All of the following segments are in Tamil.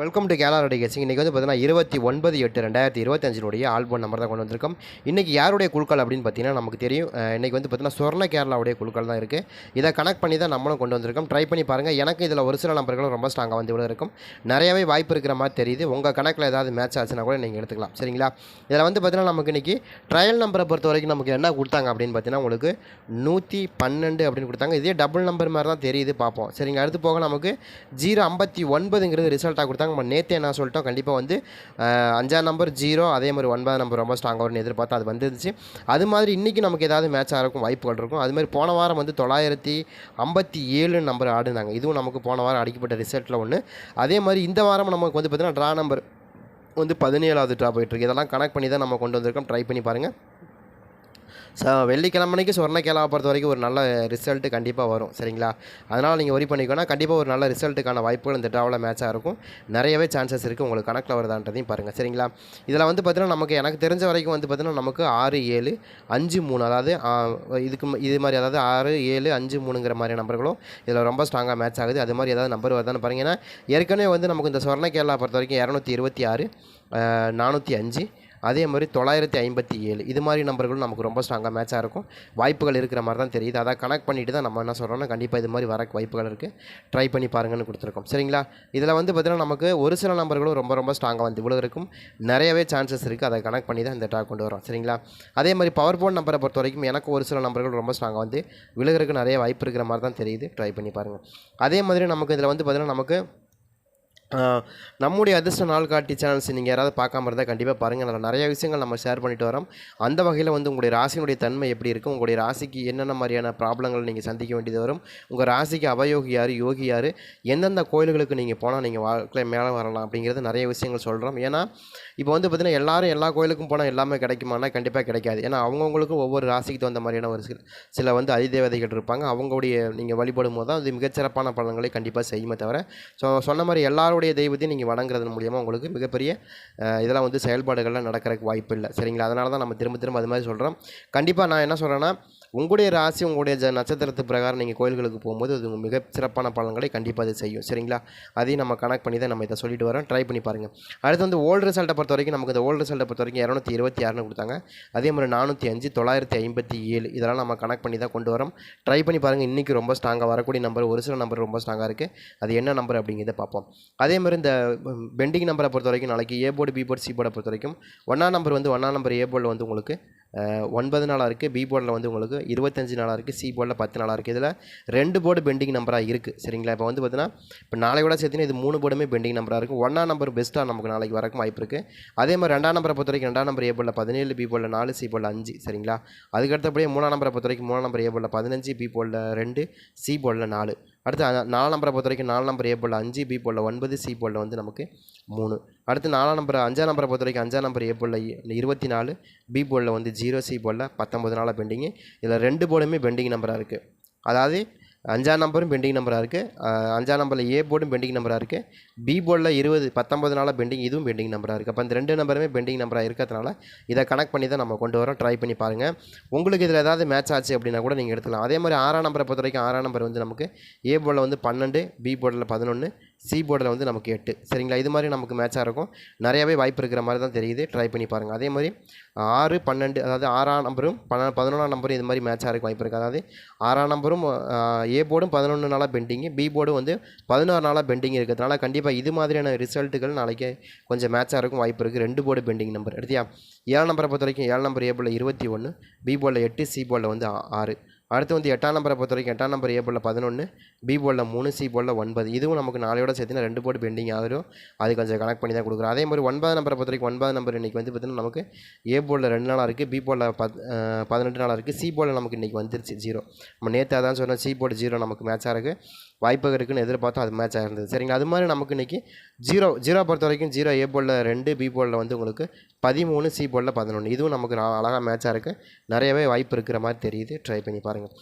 வெல்கம் டு கேலாரடி கேசிங். இன்றைக்கி வந்து பார்த்தீங்கன்னா 29/8/2025 ஆல்பம் நம்பர் தான் கொண்டு வந்திருக்கோம். இன்றைக்கி யாருடைய குழுக்கள் அப்படின்னு பார்த்தீங்கன்னா நமக்கு தெரியும். இன்றைக்கி வந்து பார்த்தீங்கன்னா சொர்ண கேரளாவுடைய குழுக்கள் தான் இருக்குது. இதை கனெக்ட் பண்ணி தான் நம்மளும் கொண்டு வந்திருக்கோம். ட்ரை பண்ணி பாருங்கள். எனக்கு இதில் ஒரு சில நம்பர்களும் ரொம்ப ஸ்ட்ராங்காக வந்து இவ்வளோ இருக்கும். நிறையவே வாய்ப்பு இருக்கிற மாதிரி தெரியுது. உங்கள் கணக்கில் ஏதாவது மேட்ச் ஆச்சுன்னா கூட நீங்கள் எடுத்துக்கலாம். சரிங்களா? இதில் வந்து பார்த்தீங்கன்னா நமக்கு இன்றைக்கி ட்ரையல் நம்பரை பொறுத்த வரைக்கும் நமக்கு என்ன கொடுத்தாங்க அப்படின்னு பார்த்தீங்கன்னா உங்களுக்கு 112 அப்படின்னு கொடுத்தாங்க. இதே டபுள் நம்பர் மாதிரி தான் தெரியுது, பார்ப்போம். சரிங்க. அடுத்து போக நமக்கு 059ங்கிறது ரிசல்ட்டாக கொடுத்தாங்க. நம்ம நேற்று என்ன சொல்லிட்டோம், கண்டிப்பாக வந்து 5ஆம் நம்பர் 0, அதே மாதிரி 9ஆம் நம்பர் ரொம்ப ஸ்ட்ராங்காக வரும்னு எதிர்பார்த்து அது வந்துருந்துச்சு. அது மாதிரி இன்றைக்கி நமக்கு ஏதாவது மேட்ச் ஆகிறக்கும் வாய்ப்புகள் இருக்கும். அதுமாதிரி போன வாரம் வந்து 957 நம்பர் ஆடுனாங்க. இதுவும் நமக்கு போன வாரம் அடிக்கப்பட்ட ரிசல்ட்டில் ஒன்று. அதே மாதிரி இந்த வாரம் நமக்கு வந்து பார்த்திங்கன்னா ட்ரா நம்பர் வந்து 17வது ட்ரா போயிட்டுருக்கு. இதெல்லாம் கனெக்ட் பண்ணி தான் நம்ம கொண்டு வந்திருக்கோம். ட்ரை பண்ணி பாருங்கள். வெள்ளிக்கிழமைக்கு சொர்ண கேரளாவை பொறுத்த வரைக்கும் ஒரு நல்ல ரிசல்ட்டு கண்டிப்பாக வரும். சரிங்களா? அதனால் நீங்கள் ஒரி பண்ணிக்கோன்னா கண்டிப்பாக ஒரு நல்ல ரிசல்ட்டுக்கான வாய்ப்புகள் இந்த ட்ராவில் மேட்சாக இருக்கும். நிறையவே சான்சஸ் இருக்குது. உங்களுக்கு கணக்கில் வருதான்றதையும் பாருங்கள். சரிங்களா? இதில் வந்து பார்த்தீங்கன்னா எனக்கு தெரிஞ்ச வரைக்கும் வந்து பார்த்தீங்கன்னா நமக்கு 6, 7, 5, 3 அதாவது இது மாதிரி அதாவது 6, 7, 5, 3ங்கிற மாதிரி நம்பர்களும் இதில் ரொம்ப ஸ்ட்ராங்காக மேட்ச் ஆகுது. அது மாதிரி ஏதாவது நம்பர் வருதான்னு பாருங்கள். ஏன்னா ஏற்கனவே வந்து நமக்கு இந்த சொர்ண கேரளா பொறுத்த வரைக்கும் 226, 405, அதே மாதிரி 957 இது மாதிரி நம்பர்களும் நமக்கு ரொம்ப ஸ்ட்ராங்காக மேட்சாக இருக்கும். வாய்ப்புகள் இருக்கிற மாதிரி தான் தெரியுது. அதை கனெக்ட் பண்ணிவிட்டு தான் நம்ம என்ன சொல்கிறோம்னா கண்டிப்பாக இது மாதிரி வர வாய்ப்புகள் இருக்குது. ட்ரை பண்ணி பாருங்கன்னு கொடுத்துருக்கோம். சரிங்களா? இதில் வந்து பார்த்திங்கன்னா நமக்கு ஒரு சில நம்பர்களும் ரொம்ப ஸ்ட்ராங்காக வந்து இவ்வளோ இருக்கும். நிறையவே சான்சஸ் இருக்குது. அதை கனெக்ட் பண்ணி தான் இந்த ட்ரா கொண்டு வரோம். சரிங்களா? அதே மாதிரி பவர் போன் நம்பரை பொறுத்த வரைக்கும் எனக்கு ஒரு சில நம்பர்கள் ரொம்ப ஸ்ட்ராங்காக வந்து விழுகிறதுக்கு நிறைய வாய்ப்பு இருக்கிற மாதிரி தான் தெரியுது. ட்ரை பண்ணி பாருங்கள். அதே மாதிரி நமக்கு இதில் வந்து பார்த்திங்கன்னா நமக்கு நம்முடைய அதிர்ஷ்ட நாள்காட்டி சேனல்ஸ் நீங்கள் யாராவது பார்க்காம இருந்தால் கண்டிப்பாக பாருங்கள். அதில் நிறைய விஷயங்கள் நம்ம ஷேர் பண்ணிட்டு வரோம். அந்த வகையில் வந்து உங்களுடைய ராசியினுடைய தன்மை எப்படி இருக்கும், உங்களுடைய ராசிக்கு என்னென்ன மாதிரியான ப்ராப்ளங்கள் நீங்கள் சந்திக்க வேண்டியது வரும், உங்கள் ராசிக்கு அவயோகி யார், யோகி யார், எந்தெந்த கோயில்களுக்கு நீங்கள் போனால் நீங்கள் வாழ்க்கையில் மேலே வரலாம் அப்படிங்கிறது நிறைய விஷயங்கள் சொல்கிறோம். ஏன்னா இப்போ வந்து பார்த்திங்கன்னா எல்லாரும் எல்லா கோயிலுக்கும் போனால் எல்லாமே கிடைக்குமானா கண்டிப்பாக கிடைக்காது. ஏன்னா அவங்கவுங்களுக்கும் ஒவ்வொரு ராசிக்கு தகுந்த மாதிரியான ஒரு சில வந்து அதிதேவதைகள் இருப்பாங்க. அவங்களுடைய நீங்கள் வழிபடும் போது தான் அது மிகச்சிறப்பான பலன்களை கண்டிப்பாக செய்யுமே தவிர சொன்ன மாதிரி எல்லாருடைய தெய்வத்தையும் நீங்கள் வணங்குறது மூலியமாக உங்களுக்கு மிகப்பெரிய இதெல்லாம் வந்து செயல்பாடுகள்லாம் நடக்கிறதுக்கு வாய்ப்பு இல்லை. சரிங்களா? அதனால தான் நம்ம திரும்ப அது மாதிரி சொல்கிறோம். கண்டிப்பாக நான் என்ன சொல்கிறேன்னா உங்களுடைய ராசி உங்களுடைய நட்சத்திரத்து பிரகாரம் நீங்கள் கோயில்களுக்கு போகும்போது அது மிக சிறப்பான பலன்களை கண்டிப்பாக அது செய்யும். சரிங்களா? அதையும் நம்ம கனெக்ட் பண்ணி தான் நம்ம இதை சொல்லிட்டு வரோம். ட்ரை பண்ணி பாருங்கள். அடுத்து வந்து ஓல்டு ரிசல்ட்டை பொறுத்த வரைக்கும் நமக்கு இந்த ஓல்டு ரிசல்ட்டை பொறுத்த வரைக்கும் 226ன்னு கொடுத்தாங்க. அதே மாதிரி 405, 957 இதெல்லாம் நம்ம கனெக்ட் பண்ணி தான் கொண்டு வரோம். ட்ரை பண்ணி பாருங்கள். இன்றைக்கி ரொம்ப ஸ்ட்ராங்காக வரக்கூடிய நம்பர் ஒரு சில நம்பர் ரொம்ப ஸ்ட்ராங்காக இருக்குது. அது என்ன நம்பர் அப்படிங்கிறத பார்ப்போம். அதே மாதிரி இந்த பெண்டிங் நம்பரை பொறுத்த வரைக்கும் நாளைக்கு A board, B board, C போர்டை பொறுத்த வரைக்கும் 1ஆம் நம்பர் ஏ போர்டில் வந்து உங்களுக்கு 9 நாளாக இருக்குது. பி போர்டில் வந்து உங்களுக்கு 25 நாளாக இருக்குது. சி போர்டில் 10 நாளாக இருக்குது. இதில் 2 போர்டு பெண்டிங் நம்பராக இருக்குது. சரிங்களா? இப்போ வந்து பார்த்தீங்கன்னா இப்போ நாளையோட சேர்த்துனா இது 3 போர்டுமே பெண்டிங் நம்பராக இருக்குது. 1ஆம் நம்பர் பெஸ்ட்டாக நமக்கு நாளைக்கு வரக்கும் வாய்ப்பு இருக்குது. அதே மாதிரி 2ஆம் நம்பரை பொறுத்த வரைக்கும் 2ஆம் நம்பர் ஏ போர்டில் 17, பி போர்டில் 4, சி போர்டில் 5. சரிங்களா? அதுக்கடுத்தபடியே 3ஆம் நம்பரை பொறுத்த வரைக்கும் 3ஆம் நம்பர் ஏ போர்டில் 15, பி போர்டில் 2, சி போர்டில் 4. அடுத்து 4ஆம் நம்பரை பொறுத்த வரைக்கும் 4 நம்பர் ஏ போர்டில் 5, பி போர்டில் 9, சி போர்டில் வந்து நமக்கு 3. அடுத்து 5ஆம் நம்பரை பொறுத்த வரைக்கும் 5ஆம் நம்பர் ஏ போர்டில் 24, பி போர்டில் வந்து 0, சி போர்டில் 19 நாளாக பெண்டிங்கு. இதில் 2 போர்டுமே பெண்டிங் நம்பராக இருக்குது. அதாவது 5ஆம் நம்பரும் பெண்டிங் நம்பராக இருக்குது. 5ஆம் நம்பரில் ஏ போர்டும் பெண்டிங் நம்பராக இருக்குது. பி போர்டில் 19 நாளாக பெண்டிங், இதுவும் பெண்டிங் நம்பராக இருக்குது. அப்போ அந்த 2 நம்பருமே பெண்டிங் நம்பராக இருக்கிறதுனால இதை கனெக்ட் பண்ணி தான் நம்ம கொண்டு வரோம். ட்ரை பண்ணி பாருங்கள். உங்களுக்கு இதில் ஏதாவது மேட்ச் ஆச்சு அப்படின்னா கூட நீங்கள் எடுத்துக்கலாம். அதே மாதிரி 6ஆம் நம்பரை பொறுத்த வரைக்கும் 6ஆம் நம்பர் வந்து நமக்கு ஏ போர்டில் வந்து 12, பி போர்டில் 11, சி போர்டில் வந்து நமக்கு 8. சரிங்களா? இது மாதிரி நமக்கு மேட்சாக இருக்கும். நிறையவே வாய்ப்பு இருக்கிற மாதிரி தான் தெரியுது. ட்ரை பண்ணி பாருங்கள். அதே மாதிரி 6, 12 அதாவது 6ஆம் நம்பரும் 11ஆம் நம்பரும் இது மாதிரி மேட்சாக இருக்க வாய்ப்பு இருக்குது. அதாவது 6ஆம் நம்பரும் ஏ போர்டும் 11 நாளாக பெண்டிங்கு, பி போர்டும் வந்து 16 நாளாக பெண்டிங் இருக்கிறதுனால கண்டிப்பாக இது மாதிரியான ரிசல்ட்டுகள் நாளைக்கு கொஞ்சம் மேட்சாக இருக்கும் வாய்ப்பு இருக்குது. 2 போர்டு பெண்டிங் நம்பர் எடுத்தியா. 7ஆம் நம்பரை பொறுத்த வரைக்கும் 7ஆம் நம்பர் ஏ போர்டில் 21, பி போர்டில் 8, சி போர்டில் வந்து 6. அடுத்து வந்து 8ஆம் நம்பரை பொறுத்த வரைக்கும் 8ஆம் நம்பர் ஏ போர்டில் 11, பி போர்டில் 3, சி போர்டில் 9. இதுவும் நமக்கு நாளையோட சேர்த்துனா 2 போர்டு பெண்டிங் ஆகிடும். அது கொஞ்சம் கனெக்ட் பண்ணி தான் கொடுக்குறோம். அதே மாதிரி 9ஆம் நம்பரை பொறுத்த வரைக்கும் 9ஆம் நம்பர் இன்றைக்கி வந்து பார்த்திங்கன்னா நமக்கு ஏ போர்டில் 2 நாளாக இருக்குது, பி போர்டில் 18 நாளாக இருக்குது, சி போர்டில் நமக்கு இன்றைக்கி வந்துருச்சு 0. நம்ம நேற்று அதான் சொன்னோம், சி போர்டு 0 நமக்கு மேட்சாக இருக்குது. வாய்ப்பு இருக்குன்னு எதிர்பார்த்தோம், அது மேட்ச் ஆகிருந்தது. சரிங்களா? அது மாதிரி நமக்கு இன்றைக்கி 0 பொறுத்த வரைக்கும் 0 ஏ போர்டில் 2, பி போர்டில் வந்து உங்களுக்கு 13, சி போர்டில் 11. இதுவும் நமக்கு அழகாக மேட்சாக இருக்குது. நிறையவே வாய்ப்பு இருக்கிற மாதிரி தெரியுது. ட்ரை பண்ணி பாருங்கள்.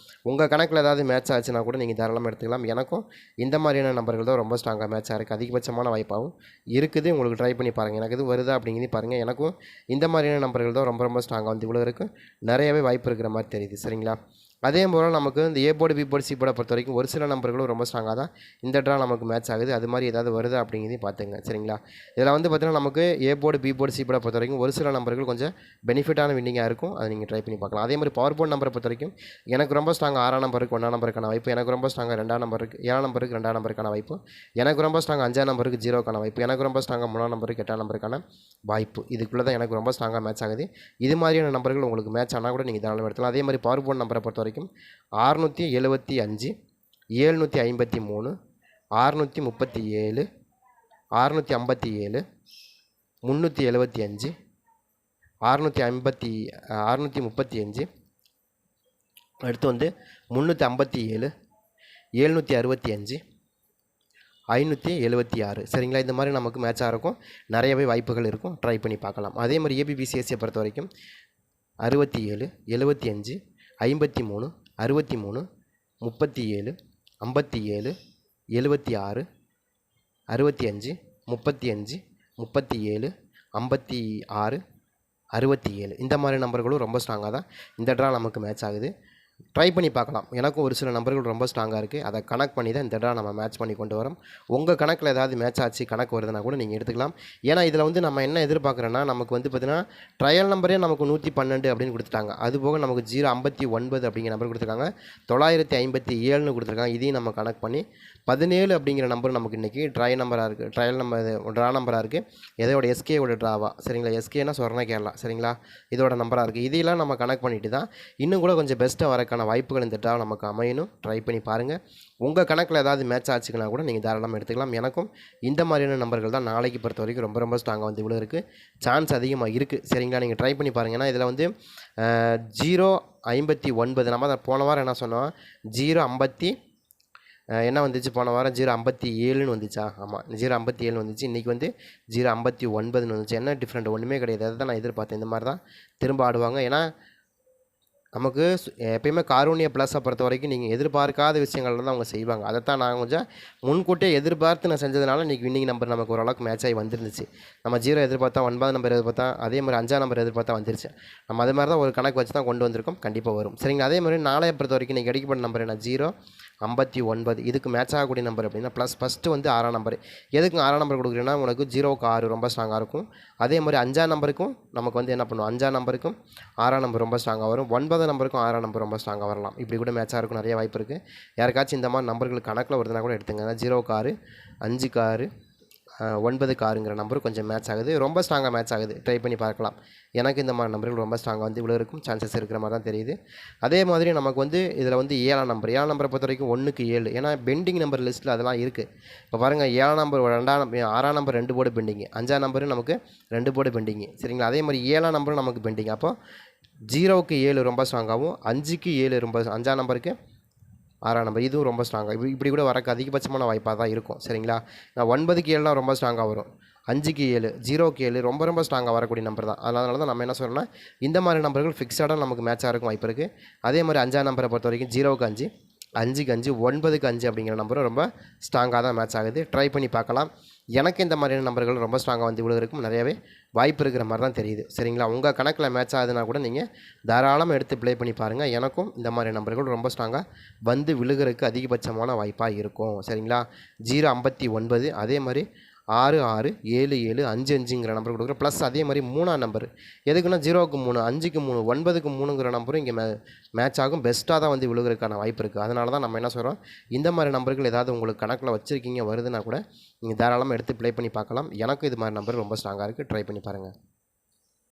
உங்கள் கணக்கில் ஏதாவது மேட்ச் ஆச்சுன்னா கூட நீங்கள் தாராளமாக எடுத்துக்கலாம். எனக்கும் இந்த மாதிரியான நம்பர்கள் தான் ரொம்ப ஸ்ட்ராங்காக மேட்சாக இருக்குது. அதிகபட்சமான வாய்ப்பாகவும் இருக்குது. உங்களுக்கு ட்ரை பண்ணி பாருங்கள். எனக்கு இது வருதா அப்படிங்கிறது பாருங்கள். எனக்கும் இந்த மாதிரியான நம்பர்கள் தான் ரொம்ப ஸ்ட்ராங்காக வந்து இவ்வளோ இருக்குது. நிறையவே வாய்ப்பு இருக்கிற மாதிரி தெரியுது. சரிங்களா? அதே போல் நமக்கு இந்த A board B board C போர்டை பொறுத்த வரைக்கும் ஒரு சில நம்பர்களும் ரொம்ப ஸ்ட்ராங்காக தான் இந்த ட்ரா நமக்கு மேட்ச் ஆகுது. அது மாதிரி ஏதாவது வருதா அப்படிங்கிறதையும் பார்த்துங்க. சரிங்களா, இதில் வந்து பார்த்திங்கன்னா நமக்கு A board B board C போர்டை பொறுத்த வரைக்கும் ஒரு சில நம்பர்கள் கொஞ்சம் பெனிஃபிட்டான வின்னிங்காக இருக்கும். அதை நீங்கள் ட்ரை பண்ணி பார்க்கலாம். அதே மாதிரி பவர் போர்டு நம்பரை பொறுத்த வரைக்கும் எனக்கு ரொம்ப ஸ்ட்ராங்காக 6ஆம் நம்பருக்கு 1ஆம் நம்பருக்கான வாய்ப்பு, எனக்கு ரொம்ப ஸ்ட்ராங்காக 2ஆம் நம்பருக்கு 7ஆம் நம்பருக்கு 2ஆம் நம்பருக்கான வாய்ப்பு, எனக்கு ரொம்ப ஸ்ட்ராங்காக 5ஆம் நம்பருக்கு 0க்கான வாய்ப்பு, எனக்கு ரொம்ப ஸ்ட்ராங்காக 3ஆம் நம்பருக்கு 8ஆம் நம்பருக்கான வாய்ப்பு. இதுக்குள்ளே தான் எனக்கு ரொம்ப ஸ்ட்ராங்காக மேட்ச் ஆகுது. இது மாதிரியான நம்பர்கள் உங்களுக்கு மேட்ச் ஆனால் கூட நீங்கள் தாராளமாக எடுத்துக்கலாம். அதே மாதிரி பவர் போர்டு நம்பரை பொறுத்த வரைக்கும் 675, 753, 637, 657, 375, 635, அடுத்து வந்து 357, 765, 576. சரிங்களா, இந்த மாதிரி நமக்கு மேட்சாக இருக்கும். நிறையவே வாய்ப்புகள் இருக்கும். ட்ரை பண்ணி பார்க்கலாம். அதே மாதிரி ஏபிபிசிஎஸ்சியை பொறுத்த வரைக்கும் 67, 75, 53, 63, 37, 57, 76, 65, 35, 37, 56, 67 இந்த மாதிரி நம்பர்களும் ரொம்ப ஸ்ட்ராங்காக தான் இந்த ட்ரா நமக்கு மேட்ச் ஆகுது. ட்ரை பண்ணி பார்க்கலாம். எனக்கும் ஒரு சில நம்பர்கள் ரொம்ப ஸ்ட்ராங்காக இருக்குது. அதை கனெக்ட் பண்ணி தான் இந்த ட்ரா நம்ம மேட்ச் பண்ணி கொண்டு வரோம். உங்கள் கணக்கில் ஏதாவது மேட்ச் ஆச்சு கணக்கு வருதுன்னா கூட நீங்கள் எடுத்துக்கலாம். ஏன்னா இதில் வந்து நம்ம என்ன எதிர்பார்க்குறோன்னா, நமக்கு வந்து பார்த்திங்கன்னா ட்ரையல் நம்பரே நமக்கு 112 அப்படின்னு கொடுத்துட்டாங்க. அதுபோக நமக்கு 059 அப்படிங்கிற நம்பர் கொடுத்துருக்காங்க, 957ன்னு கொடுத்துருக்காங்க. இதையும் நம்ம கனெக்ட் பண்ணி 17 அப்படிங்கிற நம்பர் நமக்கு இன்றைக்கி ட்ரையல் நம்பராக இருக்குது, ட்ரையல் நம்பர் ட்ரா நம்பராக இருக்குது. எதோட எஸ்கேவோட ட்ராவா. சரிங்களா, எஸ்கேனா சொர்ண கேரளா. சரிங்களா, இதோட நம்பராக இருக்குது. இதையெல்லாம் நம்ம கனெக்ட் பண்ணிட்டு தான் இன்னும் கூட கொஞ்சம் பெஸ்ட்டாக வரக்கான வாய்ப்புகள் இந்த ட்ரா நமக்கு அமையணும். ட்ரை பண்ணி பாருங்கள். உங்கள் கணக்கில் ஏதாவது மேட்ச் ஆச்சுன்னா கூட நீங்கள் தாராளமாக எடுத்துக்கலாம். எனக்கும் இந்த மாதிரியான நம்பர்கள் தான் நாளைக்கு பொறுத்த வரைக்கும் ரொம்ப ரொம்ப ஸ்ட்ராங்காக வந்து இவ்வளோ இருக்குது, சான்ஸ் அதிகமாக இருக்குது. சரிங்களா, நீங்கள் ட்ரை பண்ணி பாருங்கள். ஏன்னா இதில் வந்து 059 நம்ம தான் போன வாரம் என்ன சொன்னோம், 050 என்ன வந்துச்சு போன வாரம் 057ன்னு வந்துச்சா? ஆமாம், 057 வந்துச்சு. இன்றைக்கி வந்து 059ன்னு வந்துச்சு. என்ன டிஃப்ரெண்ட்? ஒன்றுமே கிடையாது. அதை தான் நான் எதிர்பார்த்தேன். இந்த மாதிரி தான் திரும்ப ஆடுவாங்க. ஏன்னா நமக்கு எப்பயுமே காரூணிய ப்ளஸை பொறுத்த வரைக்கும் நீங்கள் எதிர்பார்க்காத விஷயங்கள் தான் அவங்க செய்வாங்க. அதைத்தான் நான் கொஞ்சம் முன்கூட்டியே எதிர்பார்த்து நான் செஞ்சதுனால இன்றைக்கி வின்னிங் நம்பர் நமக்கு ஓரளவுக்கு மேட்ச் ஆகி வந்துருந்துச்சு. நம்ம 0 எதிர்பார்த்தா, 9ஆம் நம்பர் எதிர்பார்த்தா, அதே மாதிரி 5ஆம் நம்பர் எதிர்பார்த்தா வந்துருச்சு. நம்ம அது மாதிரி தான் ஒரு கணக்கு வச்சு தான் கொண்டு வந்திருக்கோம். கண்டிப்பாக வரும். சரிங்களா, அதே மாதிரி நாளைய பொறுத்த வரைக்கும் நீங்கள் கிடைக்கப்பட்ட நம்பர் என்ன, 059. இதுக்கு மேட்ச் ஆகக்கூடிய நம்பர் அப்படின்னா ப்ளஸ் ஃபஸ்ட்டு வந்து 6ஆம் நம்பர். எதுக்கு 6ஆம் நம்பர் கொடுக்குறீங்கன்னா, உனக்கு 0க்கு 6 ரொம்ப ஸ்ட்ராங்காக இருக்கும். அதே மாதிரி 5ஆம் நம்பருக்கும் நமக்கு வந்து என்ன பண்ணுவோம், 5ஆம் நம்பருக்கும் 6ஆம் நம்பர் ரொம்ப ஸ்ட்ராங்காக வரும். 9ஆம் நம்பருக்கும் 6ஆம் நம்பர் ரொம்ப ஸ்ட்ராங்காக வரலாம். இப்படி கூட மேட்சாக இருக்கும். நிறைய வாய்ப்பு இருக்குது. யாருக்காச்சும் இந்த மாதிரி நம்பர்கள் கணக்கில் வருதுன்னா கூட எடுத்துங்க. 0க்கு 6, 5க்கு 6, 9க்கு 6ங்கிற நம்பர் கொஞ்சம் மேட்ச் ஆகுது. ரொம்ப ஸ்ட்ராங்காக மேட்ச் ஆகுது. ட்ரை பண்ணி பார்க்கலாம். எனக்கு இந்த மாதிரி நம்பர்கள் ரொம்ப ஸ்ட்ராங்காக வந்து இவ்வளோ இருக்கும் சான்சஸ் இருக்கிற மாதிரி தான் தெரியுது. அதே மாதிரி நமக்கு வந்து இதில் வந்து 7ஆம் நம்பரை பொறுத்த வரைக்கும் 1க்கு 7. ஏன்னா பெண்டிங் நம்பர் லிஸ்ட்டில் அதெல்லாம் இருக்குது. இப்போ பாருங்கள், 7ஆம் நம்பர் 6ஆம் நம்பர் 2 போர்டு பெண்டிங்கு, 5ஆம் நம்பரு நமக்கு 2 போர்டு பெண்டிங்கு. சரிங்களா, அதே மாதிரி 7ஆம் நம்பரும் நமக்கு பெண்டிங். அப்போ 0க்கு 7 ரொம்ப ஸ்ட்ராங்காகவும், 5க்கு 7 ரொம்ப, 5ஆம் நம்பருக்கு 6ஆம் நம்பர் இதுவும் ரொம்ப ஸ்ட்ராங்காக இப்படி கூட வரக்கு அதிகபட்சமான வாய்ப்பாக தான் இருக்கும். சரிங்களா, நான் 9க்கு 7லாம் ரொம்ப ஸ்ட்ராங்காக வரும். 5க்கு 7, 0க்கு 7 ரொம்ப ரொம்ப ஸ்ட்ராங்காக வரக்கூடிய நம்பர் தான். அதனால தான் நம்ம என்ன சொல்கிறோம்னா, இந்த மாதிரி நம்பர்கள் ஃபிக்ஸடாக நமக்கு மேட்சாக இருக்கும் வாய்ப்பு இருக்குது. அதே மாதிரி 5ஆம் நம்பரை பொறுத்த வரைக்கும் 0க்கு 5, 5க்கு 5, 9க்கு 5 அப்படிங்கிற நம்பரும் ரொம்ப ஸ்ட்ராங்காக தான் மேட்ச் ஆகுது. ட்ரை பண்ணி பார்க்கலாம். எனக்கு இந்த மாதிரியான நம்பர்கள் ரொம்ப ஸ்ட்ராங்காக வந்து இவ்வளோ இருக்கும். நிறையவே வாய்ப்பு இருக்கிற மாதிரி தான் தெரியுது. சரிங்களா, உங்கள் கணக்கில் மேட்ச் ஆகுதுன்னா கூட நீங்கள் தாராளமாக எடுத்து ப்ளே பண்ணி பாருங்கள். எனக்கும் இந்த மாதிரி நம்பர்கள் ரொம்ப ஸ்ட்ராங்காக வந்து விழுகிறதுக்கு அதிகபட்சமான வாய்ப்பாக இருக்கும். சரிங்களா, 059, அதே மாதிரி 6, 6, 7, 7, 5, 5ங்கிற நம்பர் கொடுக்குறோம். ப்ளஸ் அதே மாதிரி 3ஆம் நம்பர் எதுக்குன்னா 0க்கு 3, 5க்கு 3, 9க்கு 3ங்கிற நம்பரும் இங்கே மேட்ச் ஆகும். பெஸ்ட்டாக தான் வந்து விழுகிறதுக்கான வாய்ப்பு இருக்குது. அதனால தான் நம்ம என்ன சொல்கிறோம், இந்த மாதிரி நம்பர்கள் ஏதாவது உங்களுக்கு கணக்கில் வச்சுருக்கீங்க வருதுன்னா கூட நீங்கள் தாராளமாக எடுத்து ப்ளே பண்ணி பார்க்கலாம். எனக்கும் இது மாதிரி நம்பர் ரொம்ப ஸ்ட்ராங்காக இருக்குது. ட்ரை பண்ணி பாருங்கள்.